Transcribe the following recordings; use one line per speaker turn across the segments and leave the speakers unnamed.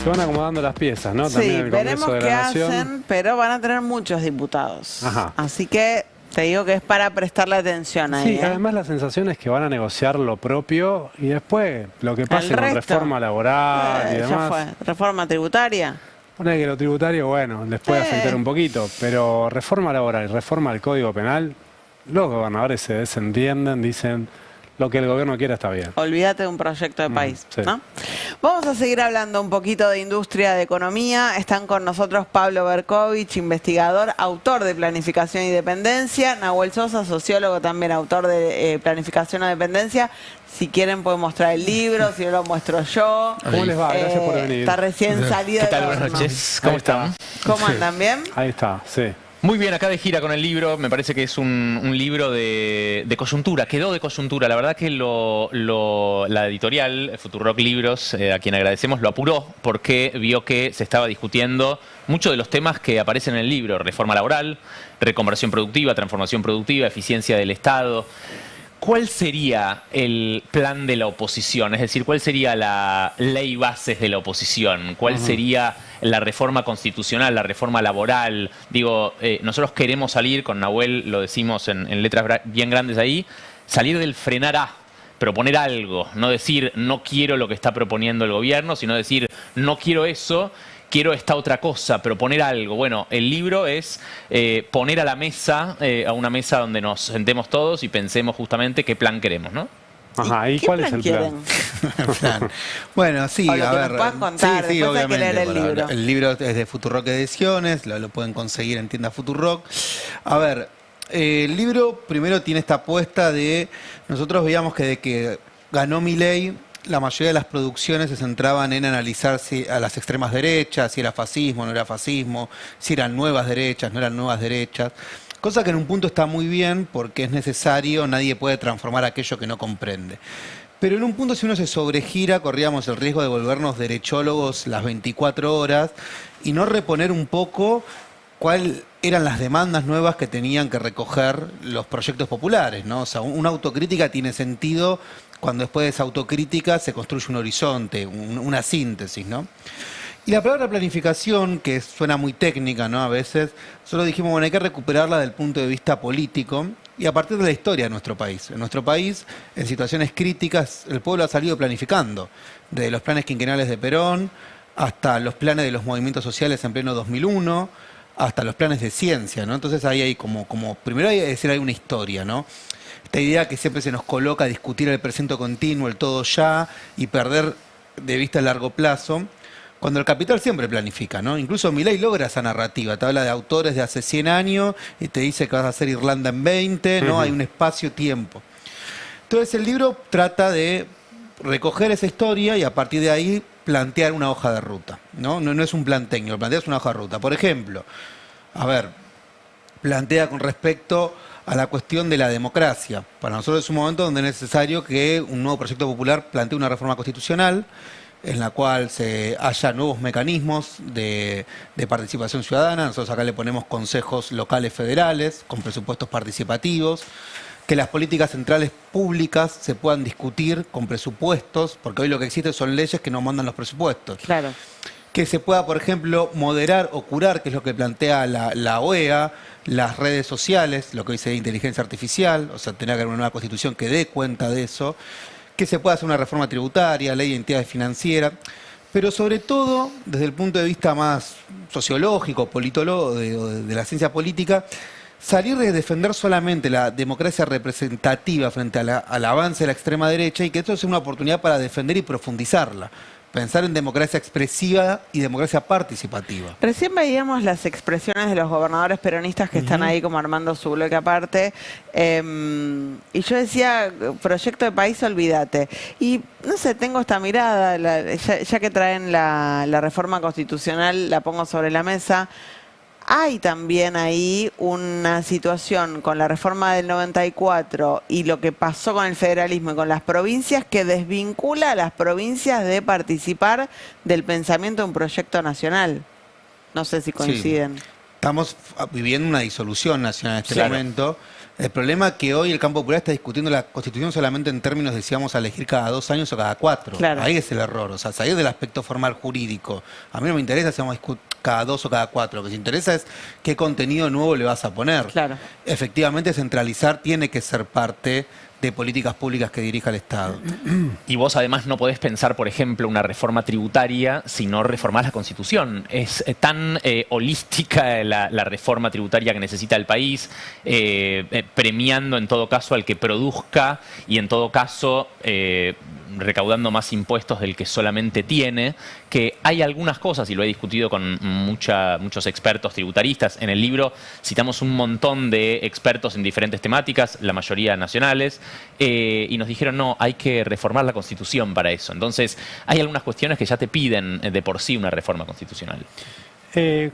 Se van acomodando las piezas, ¿no? También
Sí,
el
veremos
Congreso de
qué
la Nación.
hacen, pero van a tener muchos diputados.
Ajá.
Así que te digo que es para prestarle atención ahí.
Sí, además la sensación es que van a negociar lo propio y después lo que pase
El
con
resto,
reforma laboral y
ya
demás.
fue. Reforma tributaria.
Pone que lo tributario, bueno, les puede afectar un poquito, pero reforma laboral y reforma del Código Penal, los gobernadores se desentienden, dicen lo que el gobierno quiera está bien.
Olvídate de un proyecto de país,
sí.
¿no? Vamos a seguir hablando un poquito de industria, de economía. Están con nosotros Pablo Berkovich, investigador, autor de Planificación y Dependencia. Nahuel Sosa, sociólogo, también autor de Planificación o Dependencia. Si quieren pueden mostrar el libro, si no lo muestro yo.
¿Cómo les va? Gracias por venir.
Está recién salido
¿Qué tal?
del
Buenas
horno.
noches. ¿Cómo están?
¿Cómo andan? ¿Bien?
Ahí está, sí.
Muy bien, acá de gira con el libro. Me parece que es un libro de coyuntura. Quedó de coyuntura. La verdad que la editorial, Futurock Libros, a quien agradecemos, lo apuró porque vio que se estaba discutiendo muchos de los temas que aparecen en el libro. Reforma laboral, reconversión productiva, transformación productiva, eficiencia del Estado. ¿Cuál sería el plan de la oposición? Es decir, ¿cuál sería la ley bases de la oposición? ¿Cuál sería la reforma constitucional, la reforma laboral? Digo, nosotros queremos salir, con Nahuel lo decimos en letras bien grandes ahí, salir del frenar a, proponer algo, no decir no quiero lo que está proponiendo el gobierno, sino decir no quiero eso, quiero esta otra cosa, proponer algo. Bueno, el libro es poner a la mesa, a una mesa donde nos sentemos todos y pensemos justamente qué plan queremos, ¿no?
Ajá, ¿y
¿Qué
cuál es
plan
el
quieren?
plan?
Bueno, sí,
O lo
a
que
ver.
nos puedas contar,
sí,
después hay que
obviamente.
leer el libro.
El libro es de Futurock Ediciones, lo pueden conseguir en tienda Futurock. A ver, el libro primero tiene esta apuesta de. Nosotros veíamos que de que ganó Milei, la mayoría de las producciones se centraban en analizar si a las extremas derechas, si era fascismo, no era fascismo, si eran nuevas derechas, no eran nuevas derechas. Cosa que en un punto está muy bien porque es necesario, nadie puede transformar aquello que no comprende. Pero en un punto, si uno se sobregira, corríamos el riesgo de volvernos derechólogos las 24 horas y no reponer un poco cuáles eran las demandas nuevas que tenían que recoger los proyectos populares, ¿no? O sea, una autocrítica tiene sentido cuando después de esa autocrítica se construye un horizonte, una síntesis, ¿no? Y la palabra planificación, que suena muy técnica, ¿no? A veces, solo dijimos, bueno, hay que recuperarla desde el punto de vista político y a partir de la historia de nuestro país. En nuestro país, en situaciones críticas, el pueblo ha salido planificando, desde los planes quinquenales de Perón hasta los planes de los movimientos sociales en pleno 2001, hasta los planes de ciencia, ¿no? Entonces ahí hay primero hay que decir, hay una historia, ¿no? Esta idea que siempre se nos coloca a discutir el presente continuo, el todo ya, y perder de vista el largo plazo, cuando el capital siempre planifica, ¿no? Incluso Milei logra esa narrativa, te habla de autores de hace 100 años y te dice que vas a hacer Irlanda en 20, ¿no? Hay un espacio-tiempo. Entonces el libro trata de recoger esa historia y a partir de ahí plantear una hoja de ruta, ¿no? No es un plan técnico, planteas una hoja de ruta. Por ejemplo, a ver, plantea con respecto a la cuestión de la democracia. Para nosotros es un momento donde es necesario que un nuevo proyecto popular plantee una reforma constitucional en la cual haya nuevos mecanismos de participación ciudadana. Nosotros acá le ponemos consejos locales federales con presupuestos participativos, que las políticas centrales públicas se puedan discutir con presupuestos, porque hoy lo que existe son leyes que no mandan los presupuestos.
Claro.
Que se pueda, por ejemplo, moderar o curar, que es lo que plantea la OEA, las redes sociales, lo que hoy se llama inteligencia artificial, o sea, tener que haber una nueva constitución que dé cuenta de eso, que se pueda hacer una reforma tributaria, ley de entidades financieras, pero sobre todo, desde el punto de vista más sociológico, politólogo, de la ciencia política, salir de defender solamente la democracia representativa frente al avance de la extrema derecha y que esto sea una oportunidad para defender y profundizarla. Pensar en democracia expresiva y democracia participativa.
Recién veíamos las expresiones de los gobernadores peronistas que están ahí como armando su bloque aparte. Y yo decía, proyecto de país, olvídate. Y no sé, tengo esta mirada, ya que traen la reforma constitucional, la pongo sobre la mesa. Hay también ahí una situación con la reforma del 94 y lo que pasó con el federalismo y con las provincias que desvincula a las provincias de participar del pensamiento de un proyecto nacional. No sé si coinciden.
Sí. Estamos viviendo una disolución nacional en este momento. El problema es que hoy el campo popular está discutiendo la Constitución solamente en términos de si vamos a elegir cada 2 años o cada 4.
Claro.
Ahí es el error, o sea, salir del aspecto formal jurídico. A mí no me interesa si vamos a discutir cada 2 o cada 4. Lo que se interesa es qué contenido nuevo le vas a poner.
Claro.
Efectivamente, centralizar tiene que ser parte de políticas públicas que dirija el Estado.
Y vos además no podés pensar, por ejemplo, una reforma tributaria si no reformás la Constitución. Es tan holística la reforma tributaria que necesita el país, premiando en todo caso al que produzca y en todo caso recaudando más impuestos del que solamente tiene, que hay algunas cosas, y lo he discutido con muchos expertos tributaristas. En el libro citamos un montón de expertos en diferentes temáticas, la mayoría nacionales, y nos dijeron, no, hay que reformar la Constitución para eso. Entonces, hay algunas cuestiones que ya te piden de por sí una reforma constitucional.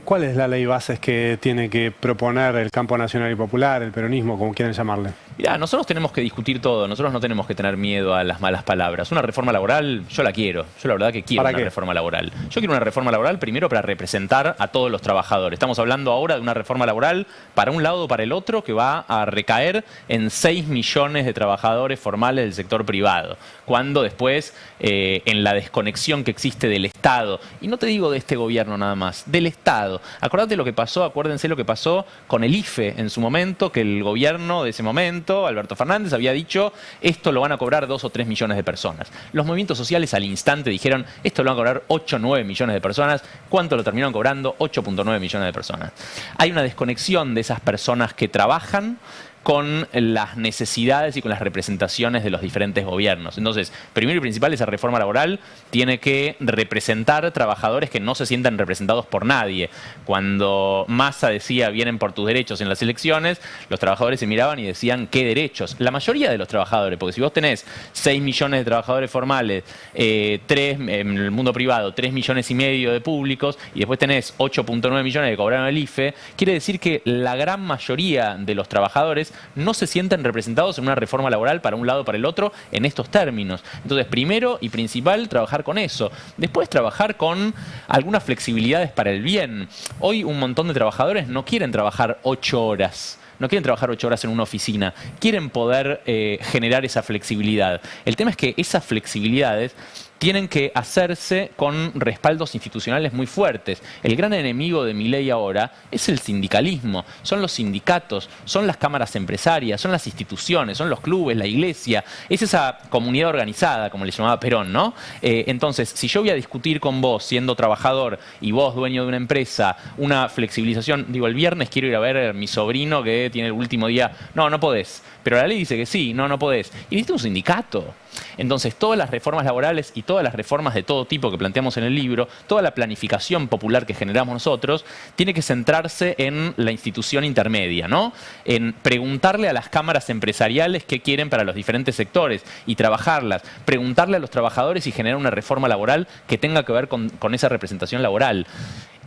¿Cuál es la ley bases que tiene que proponer el campo nacional y popular, el peronismo, como quieran llamarle?
Mirá, nosotros tenemos que discutir todo, nosotros no tenemos que tener miedo a las malas palabras. Una reforma laboral, yo la quiero, yo la verdad que quiero una reforma laboral. Yo quiero una reforma laboral primero para representar a todos los trabajadores. Estamos hablando ahora de una reforma laboral para un lado o para el otro que va a recaer en 6 millones de trabajadores formales del sector privado, cuando después en la desconexión que existe del Estado, y no te digo de este gobierno nada más, del Estado. Acuérdate lo que pasó, acuérdense lo que pasó con el IFE en su momento, que el gobierno de ese momento, Alberto Fernández, había dicho, esto lo van a cobrar 2 o 3 millones de personas. Los movimientos sociales al instante dijeron, esto lo van a cobrar 8 o 9 millones de personas. ¿Cuánto lo terminaron cobrando? 8.9 millones de personas. Hay una desconexión de esas personas que trabajan con las necesidades y con las representaciones de los diferentes gobiernos. Entonces, primero y principal, esa reforma laboral tiene que representar trabajadores que no se sientan representados por nadie. Cuando Massa decía, vienen por tus derechos en las elecciones, los trabajadores se miraban y decían, ¿qué derechos? La mayoría de los trabajadores, porque si vos tenés 6 millones de trabajadores formales, 3 en el mundo privado, 3 millones y medio de públicos, y después tenés 8.9 millones que cobraron el IFE, quiere decir que la gran mayoría de los trabajadores no se sienten representados en una reforma laboral para un lado o para el otro en estos términos. Entonces, primero y principal, trabajar con eso. Después, trabajar con algunas flexibilidades para el bien. Hoy un montón de trabajadores no quieren trabajar 8 horas. No quieren trabajar 8 horas en una oficina. Quieren poder generar esa flexibilidad. El tema es que esas flexibilidades tienen que hacerse con respaldos institucionales muy fuertes. El gran enemigo de Milei ahora es el sindicalismo, son los sindicatos, son las cámaras empresarias, son las instituciones, son los clubes, la iglesia. Es esa comunidad organizada, como le llamaba Perón, ¿no? Entonces, si yo voy a discutir con vos, siendo trabajador, y vos, dueño de una empresa, una flexibilización, digo, el viernes quiero ir a ver a mi sobrino que tiene el último día, no, no podés. Pero la ley dice que sí, no, no podés. Y necesito un sindicato. Entonces, todas las reformas laborales y todas las reformas de todo tipo que planteamos en el libro, toda la planificación popular que generamos nosotros, tiene que centrarse en la institución intermedia, ¿no? En preguntarle a las cámaras empresariales qué quieren para los diferentes sectores y trabajarlas. Preguntarle a los trabajadores y generar una reforma laboral que tenga que ver con esa representación laboral.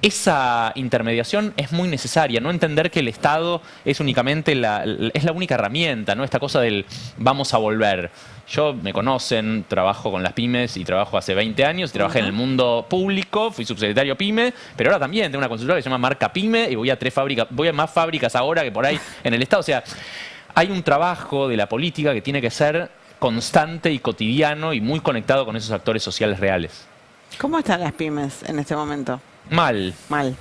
Esa intermediación es muy necesaria, no entender que el Estado es únicamente la única herramienta, ¿no? Esta cosa del vamos a volver. Yo, me conocen, trabajo con las pymes y trabajo hace 20 años, trabajé en el mundo público, fui subsecretario PYME, pero ahora también tengo una consultora que se llama Marca PYME y voy a más fábricas ahora que por ahí en el Estado. O sea, hay un trabajo de la política que tiene que ser constante y cotidiano y muy conectado con esos actores sociales reales.
¿Cómo están las pymes en este momento?
Mal.
Mal.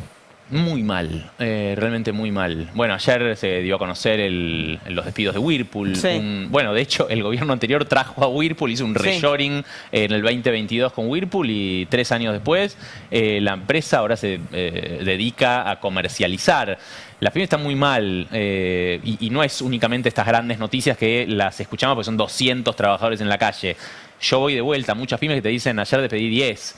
Muy mal, realmente muy mal. Bueno, ayer se dio a conocer los despidos de Whirlpool.
Sí.
Bueno, de hecho, el gobierno anterior trajo a Whirlpool, hizo un reshoring en el 2022 con Whirlpool y 3 años después la empresa ahora se dedica a comercializar. La pyme está muy mal y no es únicamente estas grandes noticias que las escuchamos porque son 200 trabajadores en la calle. Yo voy de vuelta a muchas pymes que te dicen ayer despedí 10.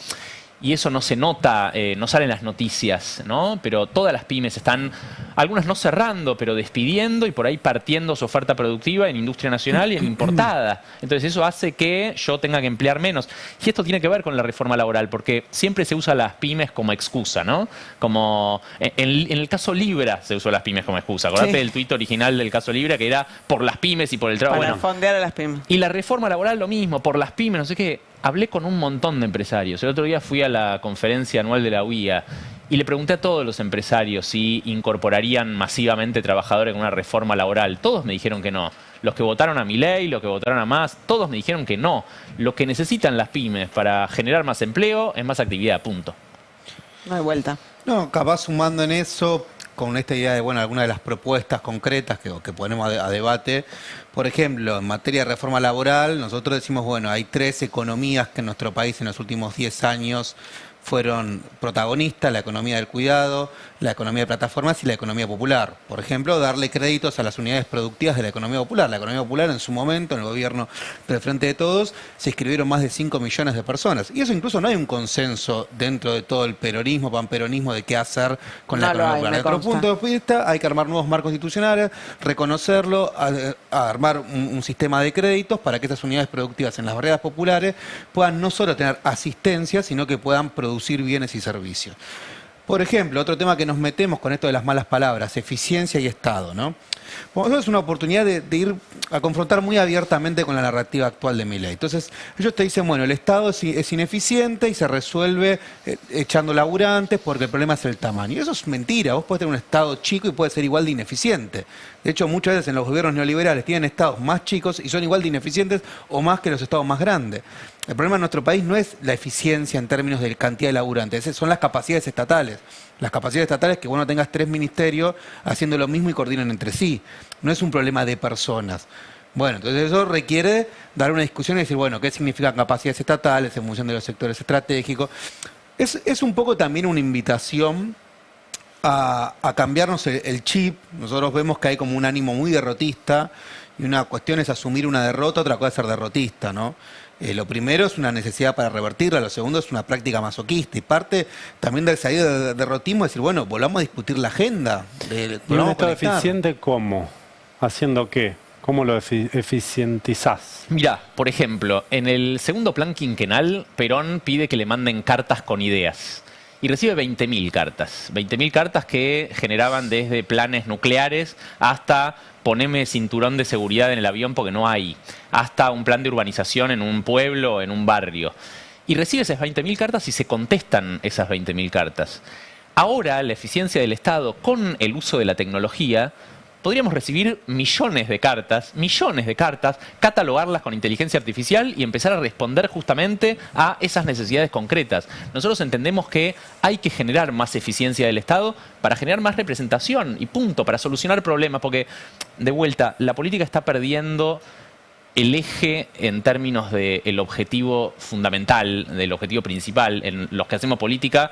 Y eso no se nota, no salen las noticias, ¿no? Pero todas las pymes están, algunas no cerrando, pero despidiendo y por ahí partiendo su oferta productiva en industria nacional y en importada. Entonces eso hace que yo tenga que emplear menos. Y esto tiene que ver con la reforma laboral, porque siempre se usa las pymes como excusa, ¿no? Como en el caso Libra se usó las pymes como excusa. Acordate del tuit original del caso Libra que era por las pymes y por el trabajo.
Para fondear a las pymes.
Y la reforma laboral lo mismo, por las pymes, no sé qué. hablé con un montón de empresarios. El otro día fui a la conferencia anual de la UIA y le pregunté a todos los empresarios si incorporarían masivamente trabajadores con una reforma laboral. Todos me dijeron que no. Los que votaron a Milei, los que votaron a Mas, todos me dijeron que no. Lo que necesitan las pymes para generar más empleo es más actividad, punto.
No hay vuelta.
No, capaz sumando en eso, con esta idea de, bueno, algunas de las propuestas concretas que ponemos a debate. Por ejemplo, en materia de reforma laboral, nosotros decimos, bueno, hay 3 economías que en nuestro país en los últimos 10 años fueron protagonistas: la economía del cuidado, la economía de plataformas y la economía popular. Por ejemplo, darle créditos a las unidades productivas de la economía popular. La economía popular, en su momento, en el gobierno del Frente de Todos, se inscribieron más de 5 millones de personas. Y eso incluso no hay un consenso dentro de todo el peronismo, panperonismo, de qué hacer con la economía popular. Desde otro punto de vista, hay que armar nuevos marcos institucionales, reconocerlo, a armar un sistema de créditos para que esas unidades productivas en las barriadas populares puedan no solo tener asistencia, sino que puedan producir bienes y servicios. Por ejemplo, otro tema que nos metemos con esto de las malas palabras: eficiencia y Estado, ¿no? Bueno, eso es una oportunidad de ir a confrontar muy abiertamente con la narrativa actual de Milei. Entonces, ellos te dicen, bueno, el Estado es ineficiente y se resuelve echando laburantes porque el problema es el tamaño. Y eso es mentira. Vos podés tener un Estado chico y puede ser igual de ineficiente. De hecho, muchas veces en los gobiernos neoliberales tienen estados más chicos y son igual de ineficientes o más que los estados más grandes. El problema en nuestro país no es la eficiencia en términos de cantidad de laburantes, son las capacidades estatales. Las capacidades estatales, que bueno, tengas 3 ministerios haciendo lo mismo y coordinan entre sí. No es un problema de personas. Bueno, entonces eso requiere dar una discusión y decir, bueno, ¿qué significan capacidades estatales en función de los sectores estratégicos? Es un poco también una invitación a cambiarnos el chip. Nosotros vemos que hay como un ánimo muy derrotista y una cuestión es asumir una derrota, otra cosa es ser derrotista, ¿no? Lo primero es una necesidad para revertirla, lo segundo es una práctica masoquista y parte también del salir del derrotismo es decir, bueno, volvamos a discutir la agenda.
¿Y un Estado eficiente cómo? ¿Haciendo qué? ¿Cómo lo eficientizás?
Mirá, por ejemplo, en el segundo plan quinquenal, Perón pide que le manden cartas con ideas. Y recibe 20.000 cartas. 20.000 cartas que generaban desde planes nucleares hasta poneme cinturón de seguridad en el avión porque no hay, hasta un plan de urbanización en un pueblo, en un barrio. Y recibe esas 20.000 cartas y se contestan esas 20.000 cartas. Ahora, la eficiencia del Estado con el uso de la tecnología, podríamos recibir millones de cartas, catalogarlas con inteligencia artificial y empezar a responder justamente a esas necesidades concretas. Nosotros entendemos que hay que generar más eficiencia del Estado para generar más representación y punto, para solucionar problemas, porque, de vuelta, la política está perdiendo el eje en términos del objetivo fundamental, del objetivo principal. En los que hacemos política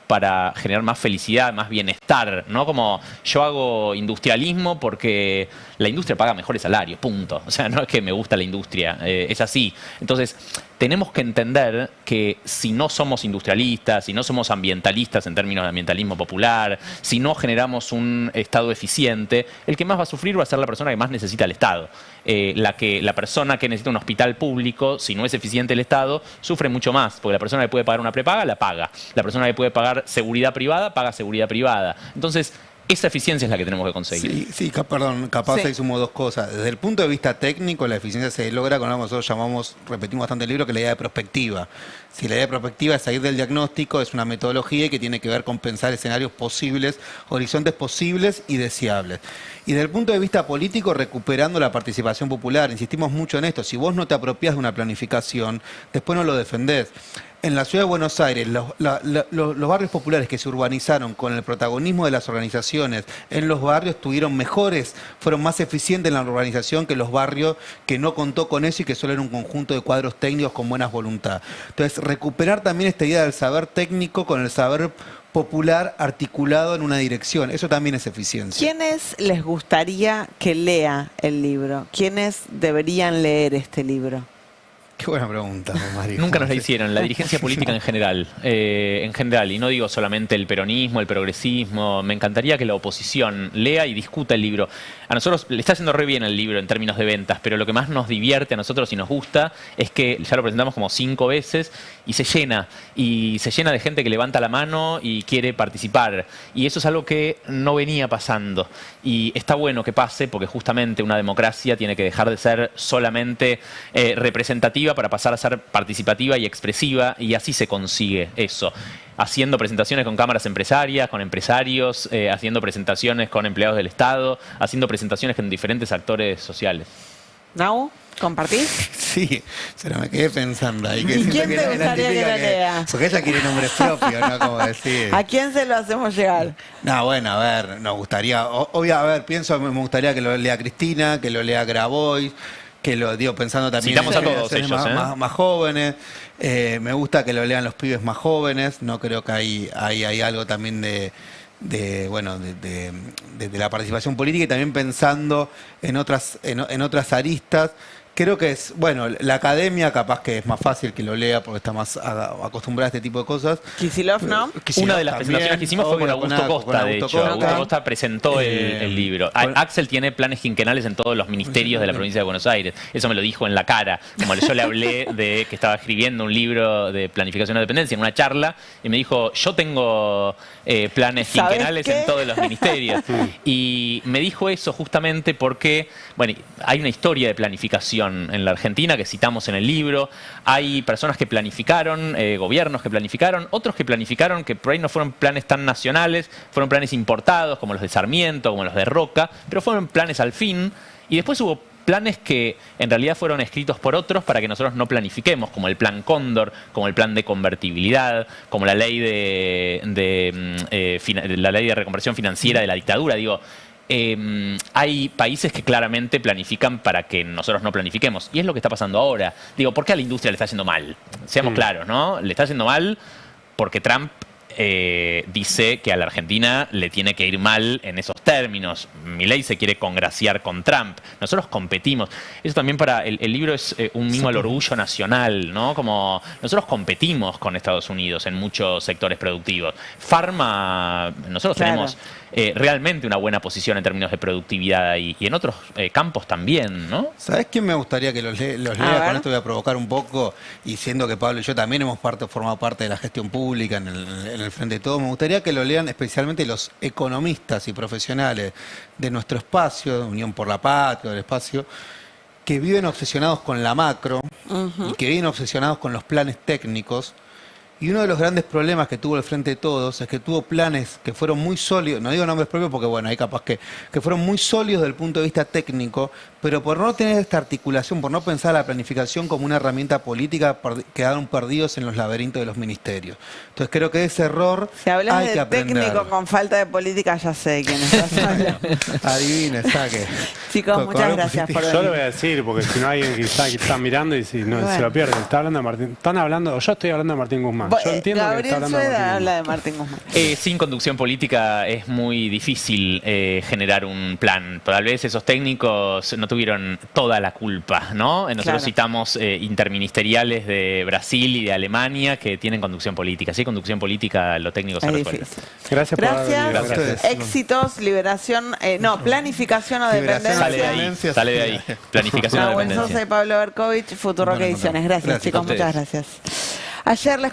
para generar más felicidad, más bienestar, ¿no? Como yo hago industrialismo porque la industria paga mejores salarios, punto. O sea, no es que me gusta la industria, es así. Entonces, tenemos que entender que si no somos industrialistas, si no somos ambientalistas en términos de ambientalismo popular, si no generamos un Estado eficiente, el que más va a sufrir va a ser la persona que más necesita el Estado. La persona que necesita un hospital público, si no es eficiente el Estado, sufre mucho más, porque la persona que puede pagar una prepaga, la paga. La persona que puede pagar seguridad privada, paga seguridad privada. Entonces, esa eficiencia es la que tenemos que conseguir.
Sí, perdón, capaz ahí sumo 2 cosas. Desde el punto de vista técnico, la eficiencia se logra con lo que nosotros repetimos bastante el libro, que es la idea de prospectiva. Si la idea de prospectiva es salir del diagnóstico, es una metodología que tiene que ver con pensar escenarios posibles, horizontes posibles y deseables. Y desde el punto de vista político, recuperando la participación popular. Insistimos mucho en esto. Si vos no te apropiás de una planificación, después no lo defendés. En la ciudad de Buenos Aires, los barrios populares que se urbanizaron con el protagonismo de las organizaciones, en los barrios fueron más eficientes en la urbanización que los barrios que no contó con eso y que solo era un conjunto de cuadros técnicos con buenas voluntad. Entonces, recuperar también esta idea del saber técnico con el saber popular articulado en una dirección, eso también es eficiencia.
¿Quiénes les gustaría que lea el libro? ¿Quiénes deberían leer este libro?
Qué buena pregunta, Mario.
Nunca nos la hicieron, la dirigencia política en general, y no digo solamente el peronismo, el progresismo, me encantaría que la oposición lea y discuta el libro. A nosotros le está haciendo re bien el libro en términos de ventas, pero lo que más nos divierte a nosotros y nos gusta es que ya lo presentamos como 5 veces y se llena de gente que levanta la mano y quiere participar. Y eso es algo que no venía pasando. Y está bueno que pase porque justamente una democracia tiene que dejar de ser solamente representativa productiva para pasar a ser participativa y expresiva, y así se consigue eso. Haciendo presentaciones con cámaras empresarias, con empresarios, haciendo presentaciones con empleados del Estado, haciendo presentaciones con diferentes actores sociales.
¿Nau? ¿Compartís?
Sí, se lo me quedé pensando ahí.
¿Y quién te gustaría que lo lea?
Porque ella quiere nombres propios, ¿no? Como decir.
¿A quién se lo hacemos llegar?
No, bueno, a ver, nos gustaría, a ver, me gustaría que lo lea Cristina, que lo lea Grabois, que lo digo pensando también
Citamos
en
a todos ellos,
más jóvenes. Me gusta que lo lean los pibes más jóvenes. No creo que hay algo también de la participación política, y también pensando en otras aristas. Creo que es, bueno, la academia capaz que es más fácil que lo lea porque está más acostumbrada a este tipo de cosas.
Kicillof, ¿no?
Una de las presentaciones que hicimos fue con Augusto Costa, de hecho. Augusto Costa presentó el libro. Axel tiene planes quinquenales en todos los ministerios de la provincia de Buenos Aires. Eso me lo dijo en la cara. Como yo le hablé de que estaba escribiendo un libro de planificación de dependencia en una charla, y me dijo, yo tengo planes quinquenales en todos los ministerios. Y me dijo eso justamente porque, bueno, hay una historia de planificación en la Argentina que citamos en el libro. Hay personas que planificaron, gobiernos que planificaron, otros que planificaron que por ahí no fueron planes tan nacionales, fueron planes importados como los de Sarmiento, como los de Roca, pero fueron planes al fin. Y después hubo planes que en realidad fueron escritos por otros para que nosotros no planifiquemos, como el Plan Cóndor, como el Plan de Convertibilidad, como la ley la ley de reconversión financiera de la dictadura. Digo, hay países que claramente planifican para que nosotros no planifiquemos. Y es lo que está pasando ahora. Digo, ¿por qué a la industria le está yendo mal? Seamos claros, ¿no? Le está yendo mal porque Trump dice que a la Argentina le tiene que ir mal en esos términos. Milei se quiere congraciar con Trump. Nosotros competimos. Eso también para el libro es un mimo al orgullo nacional, ¿no? Como nosotros competimos con Estados Unidos en muchos sectores productivos. Pharma, nosotros tenemos realmente una buena posición en términos de productividad y en otros campos también, ¿no?
¿Sabés quién me gustaría que los lea? Con esto voy a provocar un poco, y siendo que Pablo y yo también hemos formado parte de la gestión pública en el Frente de Todos, me gustaría que lo lean especialmente los economistas y profesionales de nuestro espacio, de Unión por la Patria, del espacio, que viven obsesionados con la macro y que viven obsesionados con los planes técnicos. Y uno de los grandes problemas que tuvo el Frente de Todos es que tuvo planes que fueron muy sólidos, no digo nombres propios porque bueno, hay capaz que fueron muy sólidos desde el punto de vista técnico, pero por no tener esta articulación, por no pensar la planificación como una herramienta política, quedaron perdidos en los laberintos de los ministerios. Entonces creo que ese error
si hablas
hay
de
que aprender.
técnico con falta de política, ya sé de quién estás hablando.
Adivine, saque.
Chicos, muchas gracias por venir.
Yo lo voy a decir, porque si no alguien que está mirando y si no
Bueno.
se lo pierde. Está hablando de Martín. Yo estoy hablando de Martín Guzmán. Yo entiendo que está
Gabriel
hablando de
Sueda
Martín
habla
Guzmán.
de Martín Guzmán.
Sin conducción política es muy difícil generar un plan. Tal vez esos técnicos no tuvieron toda la culpa, ¿no? Nosotros
Claro.
citamos interministeriales de Brasil y de Alemania que tienen conducción política. Si hay conducción política, lo técnico se
Es
resuelve.
difícil.
Gracias por haber venido.
Gracias.
Gracias.
Éxitos, liberación, planificación o
Liberación,
dependencia.
Sale de ahí. Planificación de
Nahuel
dependencia.
Sosa y Pablo Berkovich, Futurock
Bueno,
Ediciones. Gracias,
gracias a
chicos,
ustedes.
muchas gracias. Ayer les